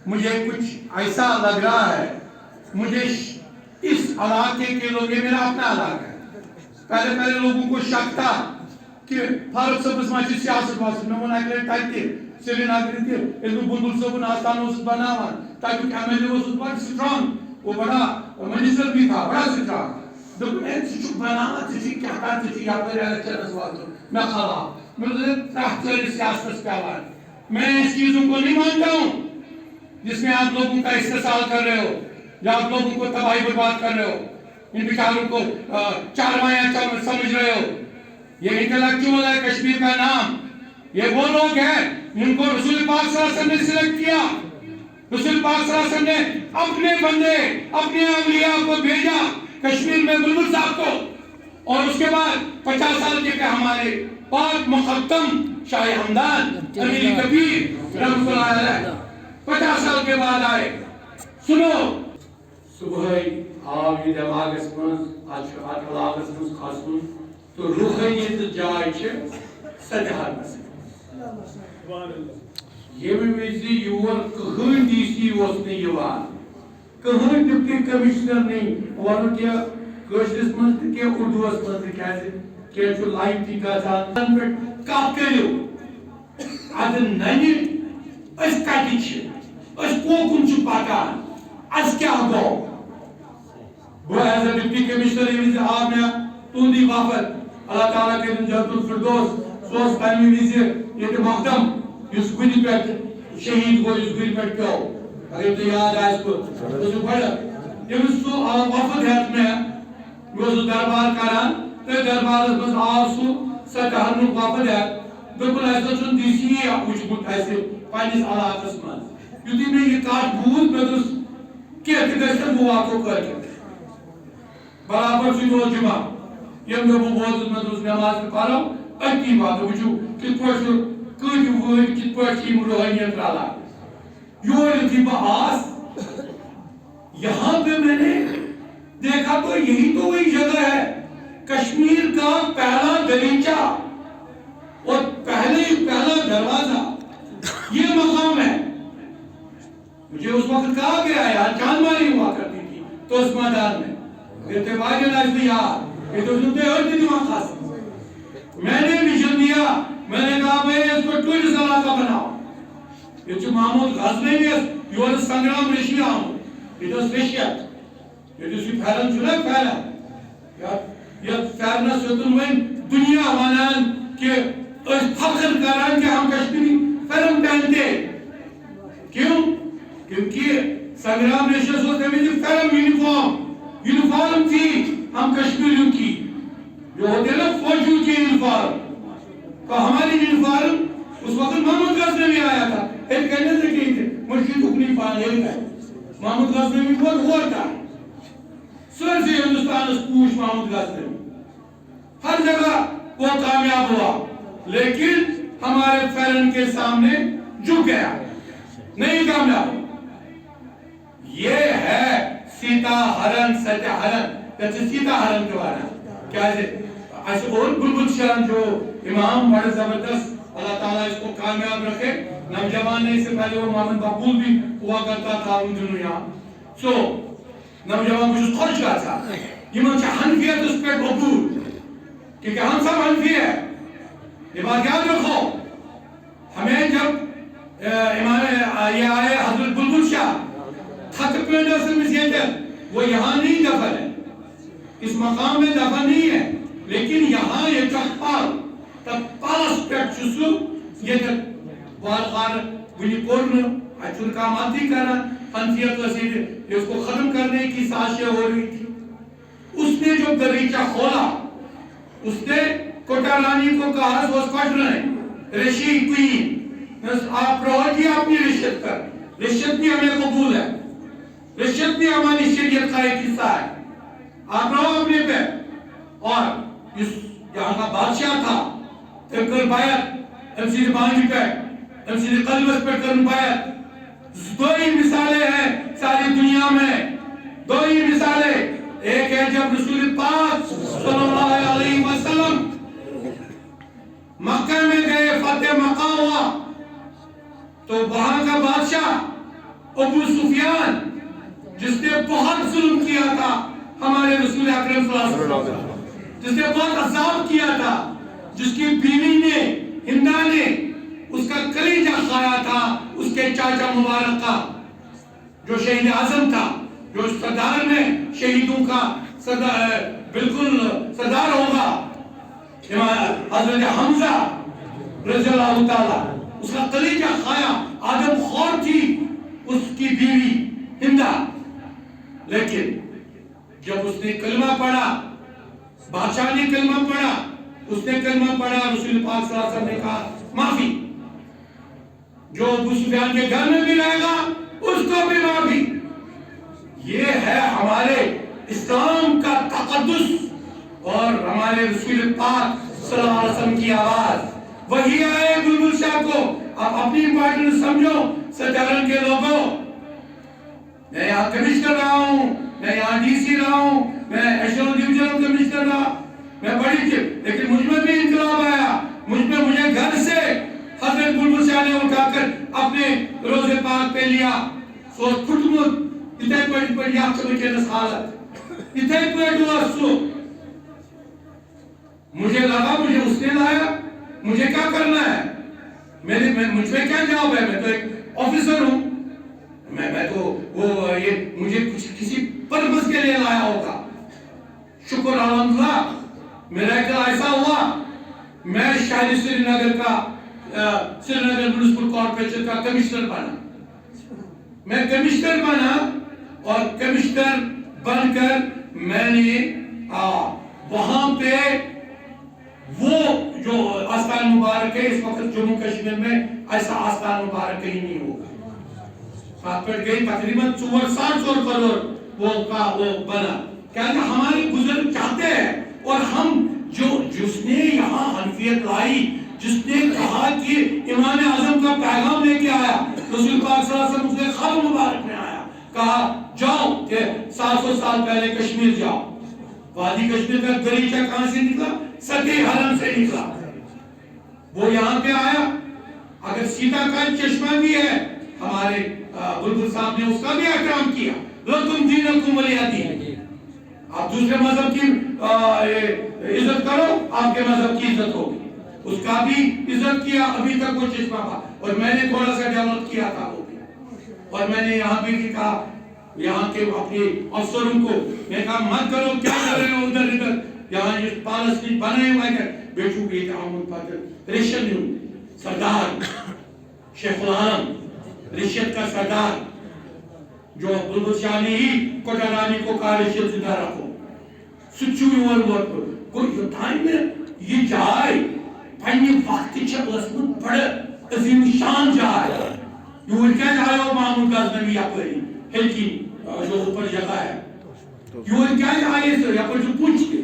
مجھے کچھ ایسا لگ رہا ہے، مجھے اس علاقے کے لوگ، یہ میرا اپنا علاقہ ہے، پہلے لوگوں کو شک تھا کہ فاروق صاحب مجھے سیاست واسط میں وہاں اگلے ٹائپ کے سری نگر کے علم بلبل صاحب آستان اس بناوا تاکہ ایم ایل اے اس بڑا سٹرانگ، وہ بڑا منسٹر بھی تھا، بڑا سٹرانگ دوپن سہ بناوا ژے کیا کر ژے یپر الیکشنس واتن میں خلاف میں ترٛٹھ ژٲرِتھ سیاستس پیوان. میں اس چیزوں کو نہیں مانتا ہوں جس میں آپ لوگوں کا استحصال کر رہے ہو یا آپ لوگوں کو تباہی برباد کر رہے ہو، ان بیچاروں کو چاروایا سمجھ رہے ہو. یہ انٹلیکچوئل ہے کشمیر کا نام، یہ وہ لوگ ہیں جن کو رسول پاک صلی اللہ علیہ وسلم نے سلیکٹ کیا. رسول پاک صلی اللہ علیہ وسلم نے اپنے بندے اپنے اولیاء کو بھیجا کشمیر میں بلبل صاحب کو، اور اس کے بعد 50 سال کے ہمارے پاک مقدم شاہ ہمدان امیر کبیر رحمۃ اللہ علیہ 50 سال کے بعد آئے. سنو صبح آو یہ دماغس من ات علاقس من کھسن تو روحانیت جائے سدہرنس یمہ وز یور کہین ڈی سی کہین ڈپٹی کمشنر نہیں ون کہ کشرس من کہ اردوس من کی لائف تھی گھان پہ کت کرو اد ننہ اس کتچ اس کوکن پکان اس کیا گو بہ ایز اے ڈپٹی کمشنر یہ آو مے تہندی وفد اللہ تعالیٰ کرن جنت الفردوس سوس تمہ وز یہ مقدم اس گری پہ شہید گو اس گری پہ پیو اگر تو یاد آئے تو بڑا یم سو وفد ہیت میں دربار کران تو دربار من آو سہ دہن وفد ہیت دپن ایسا چھ ڈی سی وچمت ایسے پنس علاقس من یتھی میں یہ کت بوز میں دس کی گھن بہ واتو کر برابر سہ جمعہ یم دہ بہ ووتس میں دس نماز پڑھو اتی واتو وچو کت پہ کت ور کت پہ روحانیت رلان. یور یتھی بہ آس یہاں پہ میں نے دیکھا تو یہی تو وہی جگہ ہے کشمیر کا پہلا دریچہ اور پہلا دروازہ یہ مقام ہے. مجھے اس وقت کہا گیا یار چاندماری ہوا کرتی تھی تو اس میدان میں یہ تو سنتے ہوتے تھی وہاں خاص. میں نے ویژن دیا، میں نے کہا بھائی اس کو ٹورسٹ علاقہ بناؤ. یہ محمود غزنوی یور سنگرام ریشی آمد یہ ریشیت یہ پھیرن چھنا پھیرن یہ پھیرنس یوتن ون دنیا ونان کہ فخر کران کہ ہم کشمیری پھیرن پہنتے. کیوں؟ کیونکہ سنگرام ریشیت ہوتے ہیں پھیرن یونیفارم تھی ہم کشمیریوں کی جو ہوتے ہیں نا فوجیوں کی یونیفارم. تو ہماری یونیفارم اس وقت محمود غزنوی آیا تھا ایک کہنے سے کہیں تھے مرشد حکمی پانیل ہے محمود غزنوی بہت ہوا تھا سر سے ہندوستان اس پوچھ محمود غزنوی ہر جگہ وہ کامیاب ہوا لیکن ہمارے فیرن کے سامنے جھک گیا نہیں کامیاب. یہ ہے سیتا ہرن ستیہ ہرن جیسے سیتا ہرن کے بارے کیا ایسے اور بلبل شہرن جو امام بڑے زبردست اللہ تعالیٰ اس کو کامیاب رکھے. نوجوان نے اس سے پہلے وہ محمد مقبول بھی ہوا کرتا تھا ان دنوں یہاں. سو نوجوان کچھ خوش کا تھا یہ منچہ حنفیت اس پہ قبول کیونکہ ہم سب حنفی ہیں. یہ بات یاد رکھو ہمیں جب امام یہ آئے حضرت بلبل شاہ تھک پینڈ اصل مسیحیت وہ یہاں نہیں دفن ہے اس مقام میں دفن نہیں ہے لیکن یہاں یہ چکپال تب پالس پیٹ چسو یہ والخار ونی کورن اچھل کاماتی کرنا حنفیت وسیل اس کو ختم کرنے کی سازشیں ہو رہی تھی. اس نے جو دریچہ کھولا اس نے کوٹا رانی کو کہا سوز کٹ رہے رشی کوئین آپ رہو جی اپنی رشت کر. رشت بھی ہمیں قبول ہے، رشت بھی ہماری شریعت کا ایک حصہ ہے. آپ رہو اپنے پہ. اور اس یہاں کا بادشاہ تھا تکر بایت امسید بانجی پہ امسید قلبس پہ کرن بایت. دو ہی مثالیں ہیں ساری دنیا میں، دو ہی مثالیں. ایک ہے جب رسول پاک صلی اللہ علیہ وسلم مکہ میں گئے فتح مکہ ہوا تو وہاں کا بادشاہ ابو سفیان جس نے بہت ظلم کیا تھا ہمارے رسول اکرم صلی اللہ علیہ وسلم، جس نے بہت عذاب کیا تھا، جس کی بیوی نے ہندا نے اس کا کلیجہ کھایا تھا، اس کے چاچا مبارک کا جو شہید اعظم تھا، جو سردار میں شہیدوں کا بالکل سردار ہوگا، حضرت حمزہ رضی اللہ تعالیٰ، اس کا کلیجہ کھایا، آدم خور تھی اس کی بیوی ہندا، لیکن جب اس نے کلمہ پڑھا، بادشاہ نے کلمہ پڑھا، اس نے کلمہ پڑھا، رسول پاک صلی اللہ علیہ وسلم نے کہا معافی، جو ابو سفیان کے گھر میں بھی رہے گا اس کو بھی معافی۔ یہ ہے ہمارے اسلام کا تقدس اور ہمارے رسول پاک صلی اللہ علیہ وسلم کی آواز۔ وہی آئے بلبل شاہ کو آپ اپنی امپورٹنس سمجھو، سٹرن کے لوگوں، میں یہاں کمشنر رہا ہوں، میں یہاں ڈی سی رہا ہوں، میں ایشورن ڈیویژن کمشنر رہا، میں بڑی چیز، لیکن مجھ میں بھی انقلاب آیا، مجھے گھر سے حضرت بلبل شاہ نے اٹھا کر اپنے روزے پاک پہ لیا، سوچ کھٹمت اتنے پڑی آپ سے بچے نسالت اتنے پڑی ہوا سو، مجھے لگا مجھے اس نے لایا، مجھے کیا کرنا ہے، مجھ میں کیا جواب ہے، میں تو ایک آفیسر ہوں، میں تو یہ مجھے کسی پرپس کے لیے لایا ہوگا۔ شکر الحمدللہ میرا ایسا ہوا، میں شہری سری نگر کا سری نگر میونسپل کارپوریشن کا کمشنر بنا، میں کمشنر بنا اور کمشنر بن کر میں نے وہاں پہ وہ جو آستان مبارک ہے، اس وقت جموں کشمیر میں ایسا آستان مبارک کہیں نہیں ہوگا، کارپوریٹ گئی تقریباً 460 کروڑ وہ بنا، کیونکہ ہمارے بزرگ چاہتے ہیں، اور ہم جس نے یہاں حنفیت لائی، جس نے کہا کہ امام اعظم کا پیغام لے کے آیا، رسول پاک صلی اللہ علیہ وسلم اس کے خواب مبارک میں آیا، کہا جاؤ کہ 700 سال پہلے کشمیر جاؤ، وادی کشمیر کا دریچہ کہاں سے نکلا؟ سطح حرم سے نکلا، وہ یہاں پہ آیا، اگر سیتا کا چشمہ بھی ہے، ہمارے بلبل صاحب نے اس کا بھی احترام کیا، لکم دینکم ولی دین، آپ دوسرے مذہب کی عزت کرو، آپ کے مذہب کی عزت ہوگی، اس کا بھی عزت کیا، ابھی تک وہ چشمہ تھا، اور میں نے تھوڑا سا ڈیولپ کیا تھا وہ بھی، اور میں نے یہاں بھی کہا یہاں کے اپنے افسروں کو میں کہا مت کرو، کیا کر رہے ہو ادھر ادھر، یہاں یہ پالسٹین بنے ہوئے ہیں، بیٹھو گئی تعاون پاتر ریشن سردار شیخ العالم ریشت کا سردار، جو بلبل شاہ نے ہی کوٹرانی کو کہا ریشت زندہ رکھو، سچوئی اور کوئی ٹائم میں یہ جائے پہنی وقت چھے اسمت بڑا عظیم شان جائے، یہ کیا جائے ہو محمود غزنوی یا پری ہلکی جو اوپر جگہ ہے، یہ کیا جائے سر یا پر جو پوچھ کے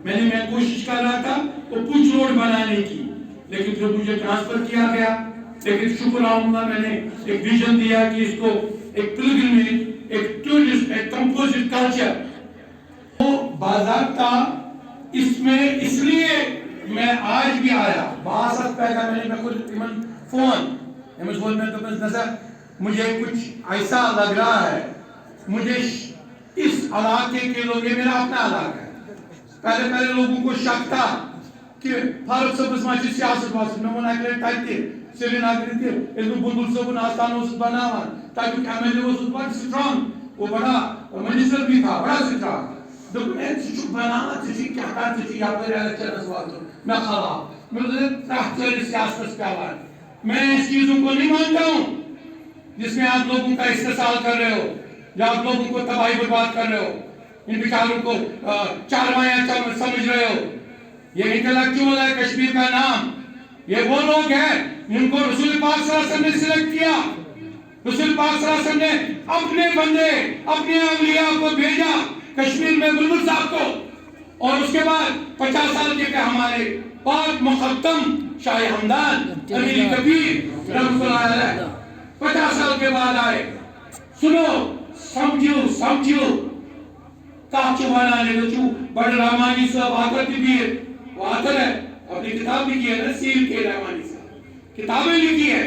میں کوشش کر رہا تھا وہ پوچھ روڈ بنانے کی، لیکن پھر مجھے ٹرانسفر کیا گیا، لیکن شکر اللہ میں نے ایک ویژن دیا کہ اس کو ایک پلگرمیج، ایک ٹورسٹ، ایک کمپوزٹ کلچر، وہ باضابطہ اس میں اس لیے میں آج بھی آیا، باسط پیدا میں خود فون میں تو نظر مجھے کچھ ایسا لگ رہا ہے، مجھے اس علاقے کے لوگ، یہ میرا اپنا علاقہ ہے، پہلے لوگوں کو شک تھا کہ فاروق صاحب ماچ سیاست واسط میں وہ نکلے تاکہ سری نگر تھی علم بلبل صاحب آستان اس بناوان تاکہ ایم ایل اے اس بڑا سٹرانگ، وہ بڑا منسٹر بھی تھا، بڑا سٹرانگ، دوپن ایک سچو بناوان سچی کیا کار سچی یا پر الیکشن اسواتو میں خلا میں تحت سیاست پیوان، میں اس چیزوں کو نہیں مانتا ہوں جس میں آپ لوگوں کا استحصال کر رہے ہو، یا آپ لوگوں کو تباہی برباد کر رہے ہو، ان بیچاروں کو چاروایا سمجھ رہے ہو، یہ انٹلیکچوئل ہے کشمیر کا نام، یہ وہ لوگ ہیں جن کو رسول پاک صلی اللہ علیہ وسلم نے سلیکٹ کیا، رسول پاک صلی اللہ علیہ وسلم نے اپنے بندے، اپنے اولیاء کو بھیجا کشمیر میں بلبل صاحب کو، اور اس کے بعد 50 سال کے ہمارے پاک مقدم شاہ ہمدان امیر کبیر رحمۃ اللہ علیہ 50 سال کے بعد آئے، سنو سمجھو کاچ وانا لے تو بڑھ رامانی صاحب آتر بھی ہے، وہ آتر ہے، اپنی کتاب لکھی ہے نا سیل کے رحمانی صاحب، کتابیں لکھی ہے،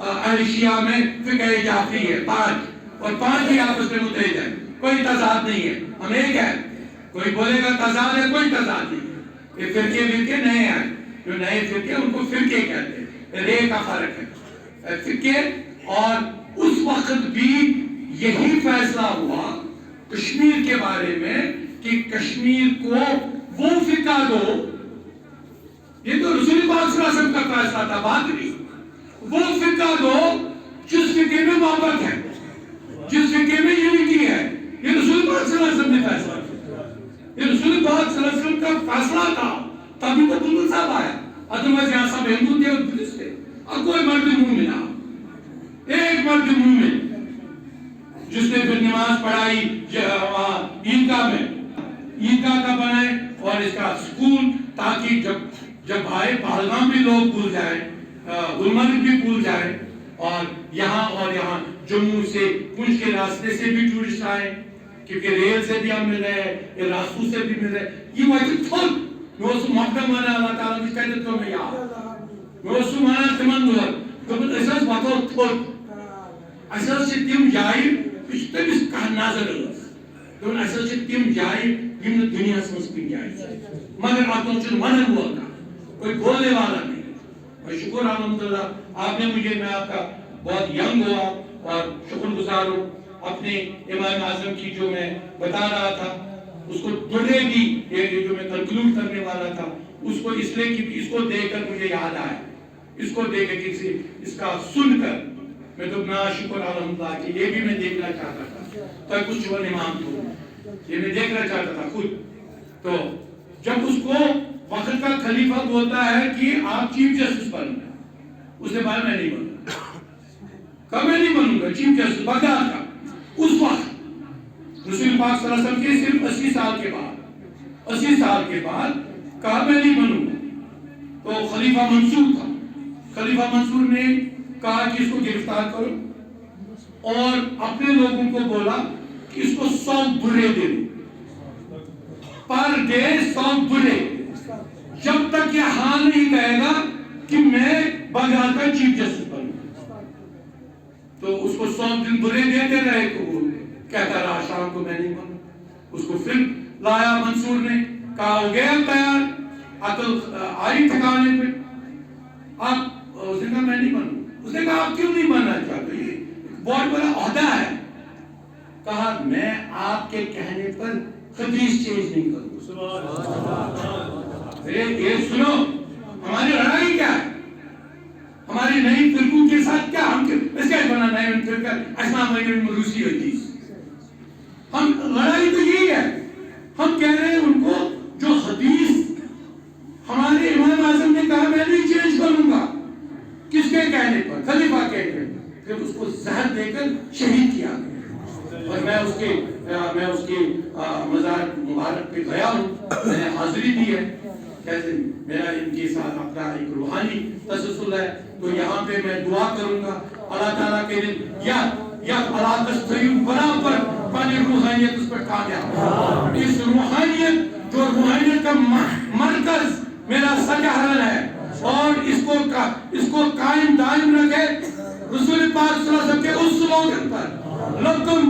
اہل شیعہ میں فقہ جعفری ہے 5 اور 5 ہی آپس میں متحد ہیں, کوئی تضاد نہیں ہے, ہم ایک ہیں. کوئی بولے گا تضاد ہے, کوئی تضاد نہیں ہے. یہ فرقے نئے ہیں, جو نئے فرقے ان کو فرقے کہتے ہیں, رے کا فرق ہے فرقے. اور اس وقت بھی یہی فیصلہ ہوا کشمیر کے بارے میں کہ کشمیر کو وہ فقہ دو. یہ تو رسول پاک صلی اللہ علیہ وسلم کا فیصلہ تھا, بات نہیں. وہ فقہ دو جس فقہ میں محبت ہے, جس فقہ میں یونٹی ہے. یہ رسول پاک صلی اللہ علیہ وسلم نے فیصلہ کیا, یہ رسول پاک صلی اللہ علیہ وسلم کا فیصلہ تھا. تبھی تو بلبل صاحب آیا, ادروائز یہاں سب ہندو تھے اور بدھسٹ تھے. اب کوئی مرد مومن آ, ایک مرد مومن جس نے پھر نماز پڑھائی عیدگاہ میں, عیدگاہ کا بنائے اور اس کا سکول, تاکہ جب آئے پہلگام بھی لوگ بھول جائیں, گلمرگ بھی بھول جائیں, اور یہاں جموں سے پنچ کے راستے سے بھی ٹورسٹ آئے, کیونکہ ریل سے بھی ہم مل رہے ہیں, یہ راستوں سے بھی مل رہے ہیں. یہ وجہ تھوڑ میں اس محکم مانا اللہ تعالیٰ کی قیدت کو میں یاد میں اس مانا تمن دور تو اساس بطور تھوڑ اساس سے تم جائے اس تمس کا نظر ٲس دون اساس سے تم جائے یم دنیا سے مسکن جائے, مگر اتن چھ ونن وول کوئی بولنے والا نہیں. اور شکر الحمدللہ آپ نے مجھے, میں آپ کا بہت ینگ ہوا اور شکر گزار ہوں. اپنے امام اعظم کی جو میں بتا رہا تھا اس کو درے بھی, یہ جو میں کنکلوڈ کرنے والا تھا اس کو اس لیے کہ اس کو دیکھ کر مجھے یاد آیا, اس کو دیکھ کر اس کا سن کر میں تو نا شکر الحمدللہ کہ یہ بھی میں دیکھنا چاہتا تھا. تو کچھ وہ امام تو یہ میں دیکھنا چاہتا تھا خود. تو جب اس کو وقت کا خلیفہ بولتا ہے کہ آپ چیف جسٹس بننا, اس نے بات میں نہیں بنوں گا, میں نہیں بنوں گا چیف جسٹس بغداد کا. اس وقت رسول پاک صلی اللہ علیہ وسلم کے صرف 80 سال کے بعد کہا میں نہیں بنوں گا. تو خلیفہ منصور تھا, خلیفہ منصور نے کہا کہ اس کو گرفتار کرو اور اپنے لوگوں کو بولا کہ اس کو 100 برے دے دو, پر ڈے 100 برے, جب تک یہ حال نہیں کہے گا کہ میں بغداد کا چیف جسٹس بنوں. تو اس کو 100 دن برے دیتے رہے تو وہ کہتا رہا شام کو میں نہیں بنوں. اس کو پھر لایا منصور نے, کہا ہو گیا تیار, عقل آئی ٹھکانے پہ. آپ اس نے کہا میں نہیں بنوں. اس نے کہا آپ کیوں نہیں بننا چاہتے, یہ بہت بڑا عہدہ ہے. کہا میں آپ کے کہنے پر حدیث چینج نہیں کروں. یہ سنو ہماری لڑائی کیا ہے, ہماری نئی فرقوں کے ساتھ کیا, ہم اس کا بنا نئے فرقہ اسلام میں روسی حدیث. ہم لڑائی تو یہی ہے, ہم کہہ رہے ہیں ان کو جو حدیث ہمارے امام اعظم نے کہا میں نہیں چینج کروں گا, کس کے کہنے پر, خلیفہ کے کہنے پر. پھر اس کو زہر دے کر شہید کیا گیا. اور میں اس کے مزار مبارک پہ گیا ہوں, میں نے حاضری دی ہے. کیسے میرا ان کے ساتھ اپنا ایک روحانی تسلسل ہے. تو یہاں پہ میں دعا کروں گا اللہ تعالیٰ کے لیے یا اللہ تستعین برابر پانی روحانیت اس پر کامیاب. اس روحانیت جو روحانیت کا مرکز میرا سجاہرن ہے, اور اس کو قائم دائم رکھے رسول پاک صلی اللہ علیہ وسلم کے اس سلوگن پر لکم